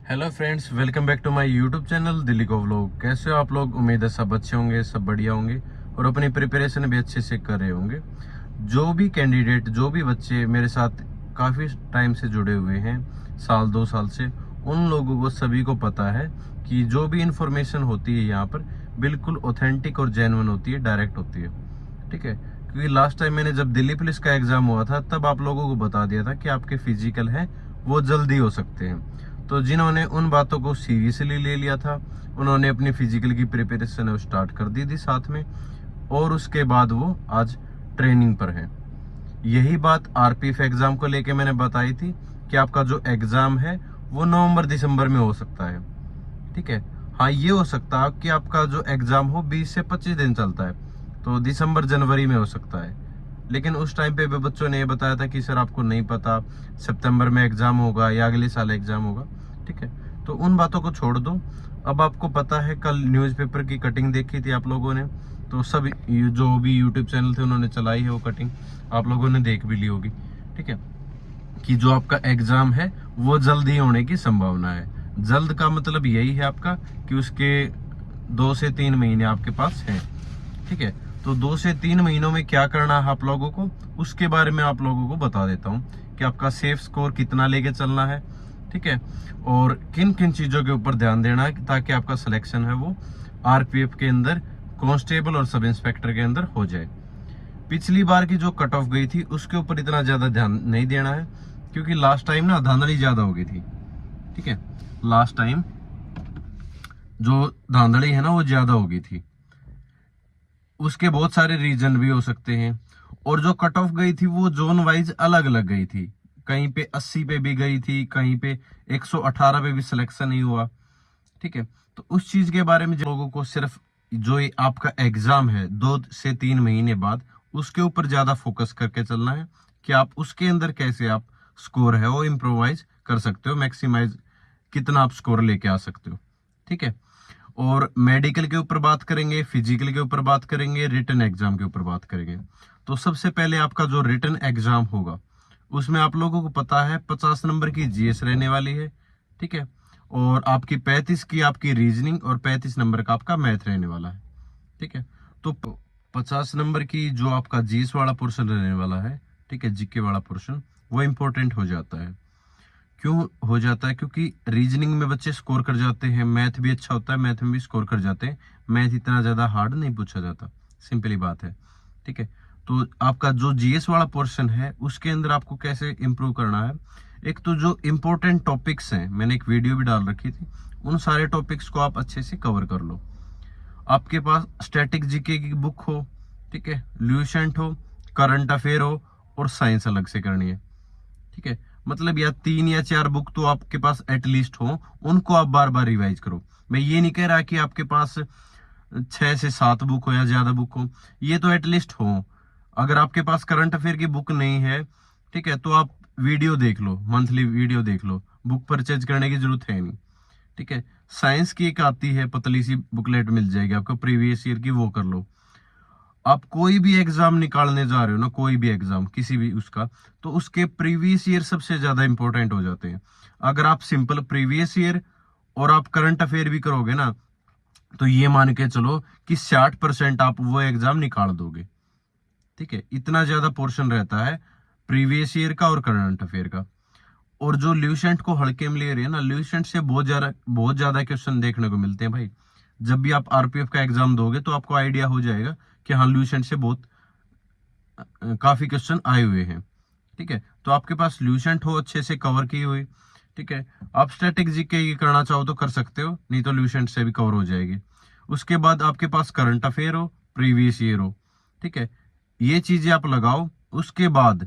Hello friends, welcome back to my YouTube channel Delhi को vlog. कैसे हो आप लोग? उम्मीद है सब अच्छे होंगे, सब बढ़िया होंगे और अपनी प्रिपरेशन भी अच्छे से कर रहे होंगे। जो भी कैंडिडेट, जो भी बच्चे मेरे साथ काफ़ी टाइम से जुड़े हुए हैं, साल 2 साल से, उन लोगों को सभी को पता है कि जो भी इंफॉर्मेशन होती है यहाँ पर बिल्कुल ऑथेंटिक और जेन्युइन होती है, डायरेक्ट होती है। ठीक है, क्योंकि लास्ट टाइम मैंने जब दिल्ली पुलिस का एग्जाम हुआ था तब आप लोगों को बता दिया था कि आपके फिजिकल है वो जल्दी हो सकते हैं। तो जिन्होंने उन बातों को सीरियसली ले लिया था, उन्होंने अपनी फिजिकल की प्रिपरेशन स्टार्ट कर दी थी साथ में, और उसके बाद वो आज ट्रेनिंग पर है। यही बात आरपीएफ एग्जाम को लेके मैंने बताई थी कि आपका जो एग्जाम है वो नवंबर दिसंबर में हो सकता है। ठीक है, हाँ, ये हो सकता है कि आपका जो एग्जाम हो 20 से 25 दिन चलता है, तो दिसंबर जनवरी में हो सकता है। लेकिन उस टाइम पे भी बच्चों ने ये बताया था कि सर आपको नहीं पता सितंबर में एग्जाम होगा या अगले साल एग्जाम होगा। ठीक है, तो उन बातों को छोड़ दो। अब आपको पता है, कल न्यूज़पेपर की कटिंग देखी थी आप लोगों ने, तो सब जो भी यूट्यूब चैनल थे उन्होंने चलाई है वो कटिंग, आप लोगों ने देख भी ली होगी। ठीक है, कि जो आपका एग्जाम है वो जल्द ही होने की संभावना है। जल्द का मतलब यही है आपका कि उसके 2 से 3 महीने आपके पास है। ठीक है, तो 2 से 3 महीनों में क्या करना है आप लोगों को, उसके बारे में आप लोगों को बता देता हूँ कि आपका सेफ स्कोर कितना लेके चलना है। ठीक है, और किन किन चीजों के ऊपर ध्यान देना है ताकि आपका सिलेक्शन है वो आरपीएफ के अंदर, कांस्टेबल और सब इंस्पेक्टर के अंदर हो जाए। पिछली बार की जो कट ऑफ गई थी उसके ऊपर इतना ज्यादा ध्यान नहीं देना है, क्योंकि लास्ट टाइम ना धांधली ज्यादा हो गई थी। ठीक है, लास्ट टाइम जो धांधली है ना वो ज्यादा हो गई थी। उसके बहुत सारे रीजन भी हो सकते हैं, और जो कट ऑफ गई थी वो जोन वाइज अलग अलग गई थी। कहीं पे 80 पे भी गई थी, कहीं पे 118 पे भी सिलेक्शन नहीं हुआ। ठीक है, तो उस चीज के बारे में लोगों को सिर्फ जो ये आपका एग्जाम है 2 से 3 महीने बाद, उसके ऊपर ज्यादा फोकस करके चलना है कि आप उसके अंदर कैसे आप स्कोर है वो इम्प्रोवाइज कर सकते हो, मैक्सिमाइज कितना आप स्कोर लेके आ सकते हो। ठीक है, और मेडिकल के ऊपर बात करेंगे, फिजिकल के ऊपर बात करेंगे, रिटन एग्जाम के ऊपर बात करेंगे। तो सबसे पहले आपका जो रिटन एग्जाम होगा उसमें आप लोगों को पता है 50 नंबर की जीएस रहने वाली है। ठीक है, और आपकी 35 की आपकी रीजनिंग और 35 नंबर का आपका मैथ रहने वाला है। ठीक है, तो 50 नंबर की जो आपका जीएस वाला पोर्शन रहने वाला है, ठीक है, जीके वाला पोर्शन, वो इंपॉर्टेंट हो जाता है। क्यों हो जाता है? क्योंकि रीजनिंग में बच्चे स्कोर कर जाते हैं, मैथ भी अच्छा होता है, मैथ में भी स्कोर कर जाते हैं। मैथ इतना ज्यादा हार्ड नहीं पूछा जाता, सिंपली बात है। ठीक है, तो आपका जो जीएस वाला पोर्शन है उसके अंदर आपको कैसे इंप्रूव करना है, एक तो जो इम्पोर्टेंट टॉपिक्स हैं, मैंने एक वीडियो भी डाल रखी थी, उन सारे टॉपिक्स को आप अच्छे से कवर कर लो। आपके पास स्टैटिक जीके की बुक हो, ठीक है, ल्यूसेंट हो, करंट अफेयर हो, और साइंस अलग से करनी है। ठीक है, मतलब या 3 या 4 बुक तो आपके पास एटलीस्ट हो, उनको आप बार बार रिवाइज करो। मैं ये नहीं कह रहा कि आपके पास 6 से 7 बुक हो या ज्यादा बुक हो, ये तो एटलीस्ट हो। अगर आपके पास करंट अफेयर की बुक नहीं है, ठीक है, तो आप वीडियो देख लो, मंथली वीडियो देख लो, बुक परचेज करने की जरूरत है नहीं। ठीक है, साइंस की एक आती है, पतली सी बुकलेट मिल जाएगी आपको प्रीवियस ईयर की, वो कर लो। आप कोई भी एग्जाम निकालने जा रहे हो ना, कोई भी एग्जाम किसी भी उसका, तो उसके प्रीवियस ईयर सबसे ज्यादा इंपॉर्टेंट हो जाते हैं। अगर आप सिंपल प्रीवियस ईयर और आप करंट अफेयर भी करोगे ना, तो ये मान के चलो कि 60% आप वो एग्जाम निकाल दोगे। ठीक है, इतना ज्यादा पोर्शन रहता है प्रीवियस ईयर का और करंट अफेयर का। और जो ल्यूसेंट को हल्के में ले रहे हैं ना, ल्यूसेंट से बहुत ज्यादा क्वेश्चन देखने को मिलते हैं भाई। जब भी आप आरपीएफ का एग्जाम दोगे तो आपको आइडिया हो जाएगा कि हाँ, ल्यूसेंट से बहुत काफी क्वेश्चन आए हुए हैं। ठीक है, तो आपके पास ल्यूसेंट हो अच्छे से कवर की हुई। ठीक है, आप स्टैटिक जीके करना चाहो तो कर सकते हो, नहीं तो ल्यूसेंट से भी कवर हो जाएगी। उसके बाद आपके पास करंट अफेयर हो, प्रीवियस ईयर हो। ठीक है, ये चीजें आप लगाओ। उसके बाद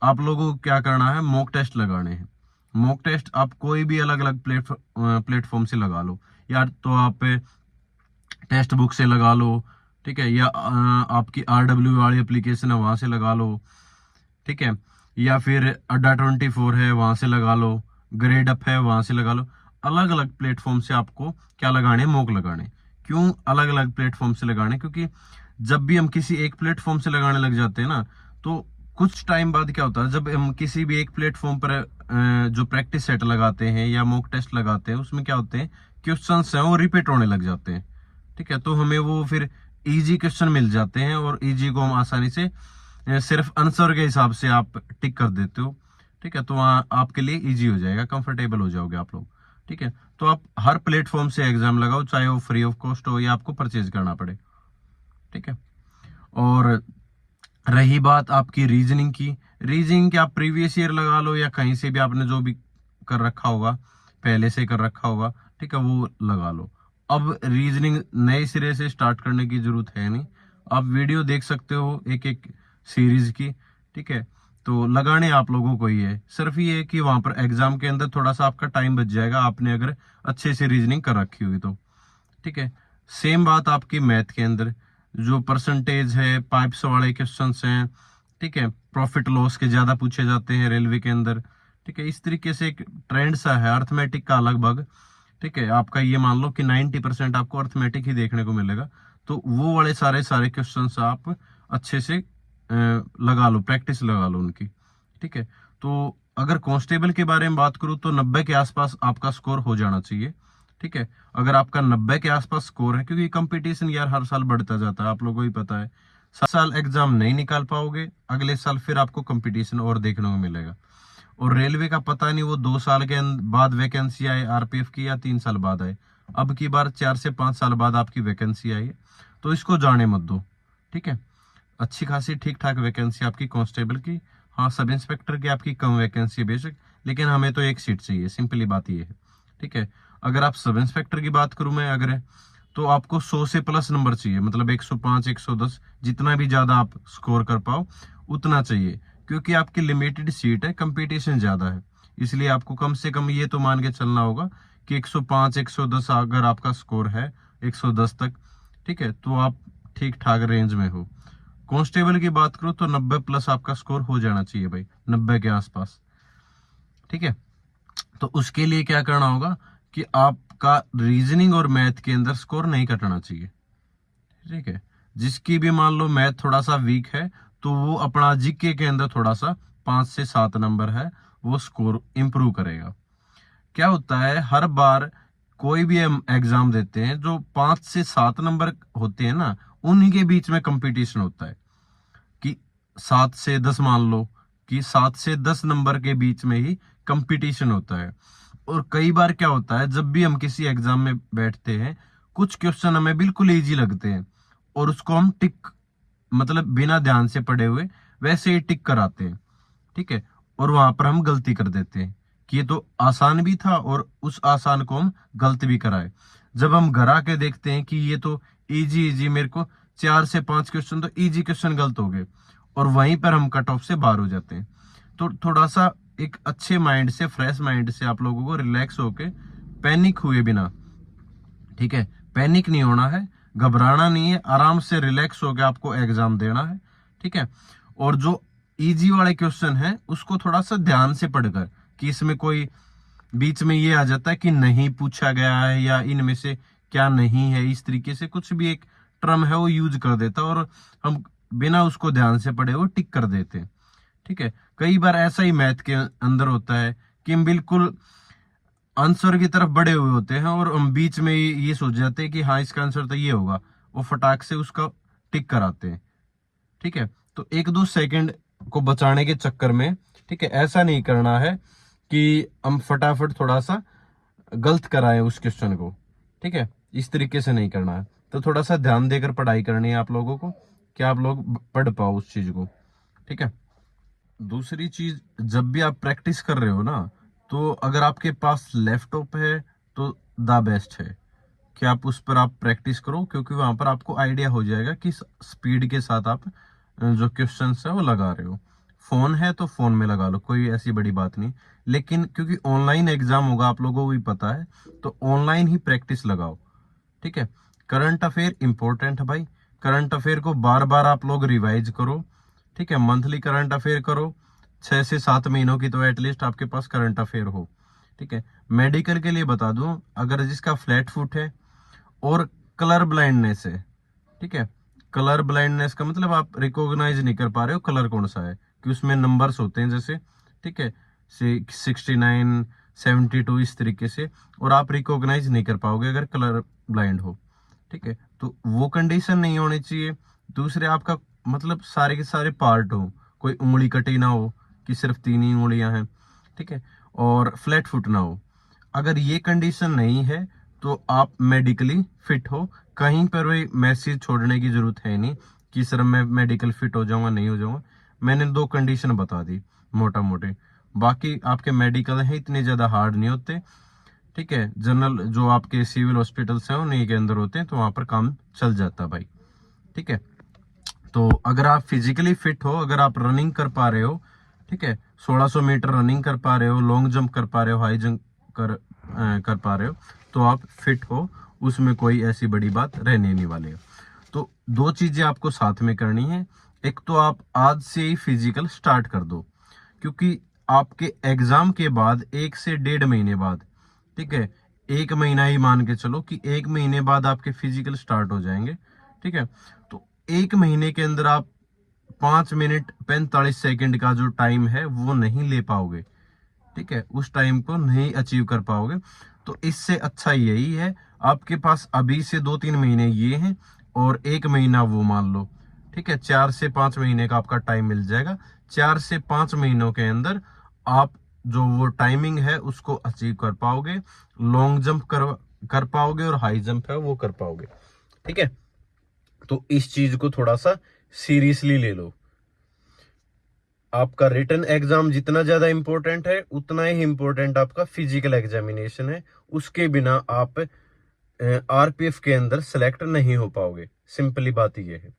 आप लोगों को क्या करना है, मॉक टेस्ट लगाने हैं। मॉक टेस्ट आप कोई भी अलग अलग प्लेटफॉर्म से लगा लो, या तो आप टेक्स्ट बुक से लगा लो, ठीक है, या आपकी आरडब्ल्यू वाली एप्लीकेशन है वहां से लगा लो। ठीक है, या फिर अड्डा 24 है वहां से लगा लो, ग्रेड अप है वहां से लगा लो। अलग अलग प्लेटफॉर्म से आपको क्या लगाने, मॉक लगाने। क्यों अलग अलग प्लेटफॉर्म से लगाने? क्योंकि जब भी हम किसी एक प्लेटफॉर्म से लगाने लग जाते हैं ना, तो कुछ टाइम बाद क्या होता है, जब हम किसी भी एक प्लेटफॉर्म पर जो प्रैक्टिस सेट लगाते हैं या मॉक टेस्ट लगाते हैं, उसमें क्या होते हैं, क्वेश्चंस हैं वो रिपीट होने लग जाते हैं। ठीक है, तो हमें वो फिर इजी क्वेश्चन मिल जाते हैं और इजी को हम आसानी से सिर्फ आंसर के हिसाब से आप टिक कर देते हो। ठीक है, तो वहाँ आपके लिए इजी हो जाएगा, कंफर्टेबल हो जाओगे आप लोग। ठीक है, तो आप हर प्लेटफॉर्म से एग्जाम लगाओ, चाहे वो फ्री ऑफ कॉस्ट हो या आपको परचेज करना पड़े। ठीक है, और रही बात आपकी रीजनिंग की, रीजनिंग क्या आप प्रीवियस ईयर लगा लो या कहीं से भी आपने जो भी कर रखा होगा, पहले से कर रखा होगा, ठीक है, वो लगा लो। अब रीजनिंग नए सिरे से स्टार्ट करने की जरूरत है नहीं, आप वीडियो देख सकते हो एक एक सीरीज की। ठीक है, तो लगाने आप लोगों को ही है, सिर्फ ये है कि वहां पर एग्जाम के अंदर थोड़ा सा आपका टाइम बच जाएगा, आपने अगर अच्छे से रीजनिंग कर रखी हुई तो। ठीक है, सेम बात आपकी मैथ के अंदर, जो परसेंटेज है, पाइप्स वाले क्वेश्चंस हैं, ठीक है, प्रॉफिट लॉस के ज्यादा पूछे जाते हैं रेलवे के अंदर। ठीक है, इस तरीके से एक ट्रेंड सा है अर्थमेटिक का लगभग। ठीक है, आपका ये मान लो कि 90% आपको अर्थमेटिक ही देखने को मिलेगा, तो वो वाले सारे सारे क्वेश्चंस आप अच्छे से लगा लो, प्रैक्टिस लगा लो उनकी। ठीक है, तो अगर कांस्टेबल के बारे में बात करूं तो 90 के आसपास आपका स्कोर हो जाना चाहिए। ठीक है, अगर आपका 90 के आसपास स्कोर है, क्योंकि कंपटीशन यार हर साल बढ़ता जाता है, आप लोगों को ही पता है, साल एग्जाम नहीं निकाल पाओगे, अगले साल फिर आपको कंपटीशन और देखने को मिलेगा। और रेलवे का पता नहीं वो 2 साल के बाद वैकेंसी आए आरपीएफ की या 3 साल बाद आए, अब की बार 4 से 5 साल बाद आपकी वैकेंसी आई है, तो इसको जाने मत दो। ठीक है, अच्छी खासी ठीक ठाक वैकेंसी आपकी कांस्टेबल की, हाँ सब इंस्पेक्टर की आपकी कम वैकेंसी है बेशक, लेकिन हमें तो एक सीट चाहिए, सिंपली बात ये है। ठीक है, अगर आप सब इंस्पेक्टर की बात करूं मैं, अगर तो आपको 100 से प्लस नंबर चाहिए, मतलब 105 110, जितना भी ज्यादा आप स्कोर कर पाओ उतना चाहिए, क्योंकि आपकी लिमिटेड सीट है, कंपटीशन ज्यादा है, इसलिए आपको कम से कम ये तो मान के चलना होगा कि 105 110 अगर आपका स्कोर है, 110 तक, ठीक है, तो आप ठीक ठाक रेंज में हो। कांस्टेबल की बात करूं तो 90 प्लस आपका स्कोर हो जाना चाहिए भाई, 90 के आसपास। ठीक है, तो उसके लिए क्या करना होगा कि आपका रीजनिंग और मैथ के अंदर स्कोर नहीं कटना चाहिए। ठीक है, जिसकी भी मान लो मैथ थोड़ा सा वीक है, तो वो अपना जीके के अंदर थोड़ा सा 5 से 7 नंबर है, वो स्कोर इंप्रूव करेगा। क्या होता है, हर बार कोई भी हम एग्जाम देते हैं, जो 5 से 7 नंबर होते हैं ना, उन्हीं के बीच में कंपटीशन होता है, कि 7 से 10 मान लो कि 7 से 10 नंबर के बीच में ही कंपटीशन होता है। और कई बार क्या होता है, जब भी हम किसी एग्जाम में बैठते हैं, कुछ क्वेश्चन हमें बिल्कुल इजी लगते हैं और उसको हम टिक, मतलब बिना ध्यान से पढ़े हुए वैसे ही टिक कराते हैं। ठीक है, और वहां पर हम गलती कर देते हैं कि ये तो आसान भी था और उस आसान को हम गलत भी कराए। जब हम घर आके देखते हैं कि ये तो इजी इजी, मेरे को 4 से 5 क्वेश्चन तो इजी क्वेश्चन गलत हो गए, और वहीं पर हम कट ऑफ से बाहर हो जाते हैं। तो थोड़ा सा एक अच्छे माइंड से, फ्रेश माइंड से आप लोगों को रिलैक्स होके, पैनिक हुए बिना, ठीक है, पैनिक नहीं होना है, घबराना नहीं है, आराम से रिलैक्स होकर आपको एग्जाम देना है। ठीक है, और जो इजी वाले क्वेश्चन है उसको थोड़ा सा ध्यान से पढ़कर, कि इसमें कोई बीच में ये आ जाता है कि नहीं पूछा गया है या इनमें से क्या नहीं है, इस तरीके से कुछ भी एक टर्म है वो यूज कर देता है और हम बिना उसको ध्यान से पढ़े वो टिक कर देते हैं। ठीक है, कई बार ऐसा ही मैथ के अंदर होता है कि हम बिल्कुल आंसर की तरफ बढ़े हुए होते हैं और हम बीच में ये सोच जाते हैं कि हाँ इसका आंसर तो ये होगा, वो फटाक से उसका टिक कराते हैं। ठीक है, तो 1-2 सेकंड को बचाने के चक्कर में, ठीक है, ऐसा नहीं करना है कि हम फटाफट थोड़ा सा गलत कराएं उस क्वेश्चन को। ठीक है, इस तरीके से नहीं करना है, तो थोड़ा सा ध्यान देकर पढ़ाई करनी है आप लोगों को, कि आप लोग पढ़ पाओ उस चीज को। ठीक है, दूसरी चीज, जब भी आप प्रैक्टिस कर रहे हो ना, तो अगर आपके पास लैपटॉप है तो द बेस्ट है कि आप उस पर आप प्रैक्टिस करो, क्योंकि वहां पर आपको आइडिया हो जाएगा कि स्पीड के साथ आप जो क्वेश्चंस है वो लगा रहे हो। फोन है तो फोन में लगा लो, कोई ऐसी बड़ी बात नहीं, लेकिन क्योंकि ऑनलाइन एग्जाम होगा, आप लोगों को भी पता है, तो ऑनलाइन ही प्रैक्टिस लगाओ। ठीक है, करंट अफेयर इंपॉर्टेंट है भाई, करंट अफेयर को बार बार आप लोग रिवाइज करो। ठीक है, मंथली करंट अफेयर करो, 6 से 7 महीनों की तो एटलीस्ट आपके पास करंट अफेयर हो। ठीक है, मेडिकल के लिए बता दूं, अगर जिसका फ्लैट फुट है और कलर ब्लाइंडनेस है, ठीक है, कलर ब्लाइंडनेस का मतलब आप रिकॉग्नाइज नहीं कर पा रहे हो कलर कौन सा है, कि उसमें नंबर्स होते हैं जैसे, ठीक है, 69, 72 इस तरीके से, और आप रिकॉग्नाइज नहीं कर पाओगे अगर कलर ब्लाइंड हो, ठीक है। तो वो कंडीशन नहीं होनी चाहिए। दूसरे आपका मतलब सारे के सारे पार्ट हो, कोई उंगली कटी ना हो कि सिर्फ 3 ही उंगलियां हैं, ठीक है, और फ्लैट फुट ना हो। अगर ये कंडीशन नहीं है तो आप मेडिकली फिट हो। कहीं पर भी मैसेज छोड़ने की जरूरत है नहीं कि सर मैं मेडिकल फिट हो जाऊंगा, नहीं हो जाऊंगा। मैंने 2 कंडीशन बता दी मोटा मोटे, बाकी आपके मेडिकल हैं इतने ज्यादा हार्ड नहीं होते, ठीक है। जनरल जो आपके सिविल हॉस्पिटल्स हैं उन्हीं के अंदर होते हैं, तो वहां पर काम चल जाता है भाई, ठीक है। तो अगर आप फिजिकली फिट हो, अगर आप रनिंग कर पा रहे हो, ठीक है, 1600 मीटर रनिंग कर पा रहे हो, लॉन्ग जंप कर पा रहे हो, हाई जंप कर पा रहे हो, तो आप फिट हो, उसमें कोई ऐसी बड़ी बात रहने नहीं वाली है। तो 2 चीजें आपको साथ में करनी है। एक तो आप आज से ही फिजिकल स्टार्ट कर दो, क्योंकि आपके एग्जाम के बाद 1 से 1.5 महीने बाद, ठीक है, 1 महीना ही मान के चलो कि 1 महीने बाद आपके फिजिकल स्टार्ट हो जाएंगे, ठीक है। तो 1 महीने के अंदर आप 5 मिनट 45 सेकंड का जो टाइम है वो नहीं ले पाओगे, ठीक है, उस टाइम को नहीं अचीव कर पाओगे। तो इससे अच्छा यही है, आपके पास अभी से 2-3 महीने ये हैं और 1 महीना वो मान लो, ठीक है, 4 से 5 महीने का आपका टाइम मिल जाएगा। 4 से 5 महीनों के अंदर आप जो वो टाइमिंग है उसको अचीव कर पाओगे, लॉन्ग जंप कर पाओगे और हाई जंप है वो कर पाओगे, ठीक है। तो इस चीज को थोड़ा सा सीरियसली ले लो। आपका रिटन एग्जाम जितना ज्यादा इंपॉर्टेंट है उतना ही इंपॉर्टेंट आपका फिजिकल एग्जामिनेशन है। उसके बिना आप आरपीएफ के अंदर सेलेक्ट नहीं हो पाओगे, सिंपली बात ये है,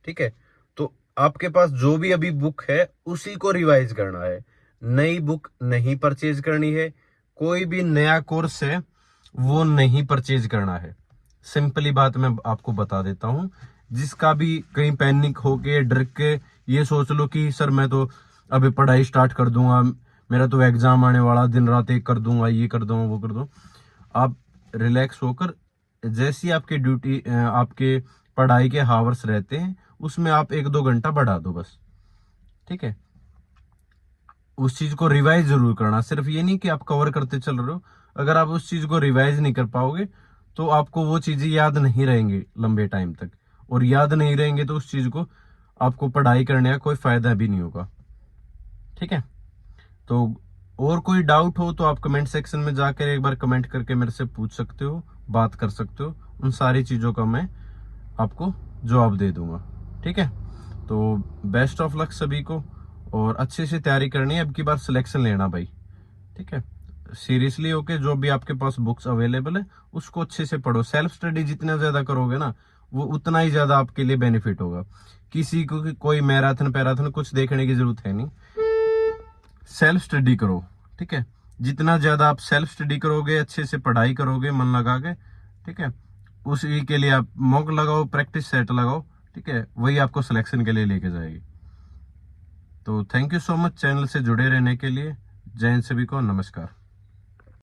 ठीक है। तो आपके पास जो भी अभी बुक है उसी को रिवाइज करना है, नई बुक नहीं परचेज करनी है, कोई भी नया कोर्स है वो नहीं परचेज करना है। सिंपली बात मैं आपको बता देता हूं, जिसका भी कहीं पैनिक होके डर के ये सोच लो कि सर मैं तो अभी पढ़ाई स्टार्ट कर दूंगा, मेरा तो एग्जाम आने वाला, दिन रात एक कर दूंगा, ये कर दूंगा, वो कर दूंगा, आप रिलैक्स होकर जैसी आपकी ड्यूटी आपके पढ़ाई के हावर्स रहते हैं उसमें आप 1-2 घंटा बढ़ा दो बस, ठीक है। उस चीज को रिवाइज जरूर करना, सिर्फ ये नहीं कि आप कवर करते चल रहे हो। अगर आप उस चीज को रिवाइज नहीं कर पाओगे तो आपको वो चीजें याद नहीं रहेंगी लंबे टाइम तक, और याद नहीं रहेंगे तो उस चीज को आपको पढ़ाई करने का कोई फायदा भी नहीं होगा, ठीक है। तो और कोई डाउट हो तो आप कमेंट सेक्शन में जाकर एक बार कमेंट करके मेरे से पूछ सकते हो, बात कर सकते हो, उन सारी चीजों का मैं आपको जवाब दे दूंगा, ठीक है। तो बेस्ट ऑफ लक सभी को, और अच्छे से तैयारी करनी है, अब की बार सिलेक्शन लेना भाई, ठीक है। सीरियसली होके जो भी आपके पास बुक्स अवेलेबल है उसको अच्छे से पढ़ो। सेल्फ स्टडी जितना ज्यादा करोगे ना वो उतना ही ज्यादा आपके लिए बेनिफिट होगा। किसी को कोई मैराथन पैराथन कुछ देखने की जरूरत है नहीं, सेल्फ स्टडी करो, ठीक है। जितना ज्यादा आप सेल्फ स्टडी करोगे, अच्छे से पढ़ाई करोगे मन लगा के, ठीक है, उसी के लिए आप मॉक लगाओ, प्रैक्टिस सेट लगाओ, ठीक है, वही आपको सिलेक्शन के लिए लेके जाएगी। तो thank you so much channel से जुड़े रहने के लिए। जय हिंद सभी को, नमस्कार।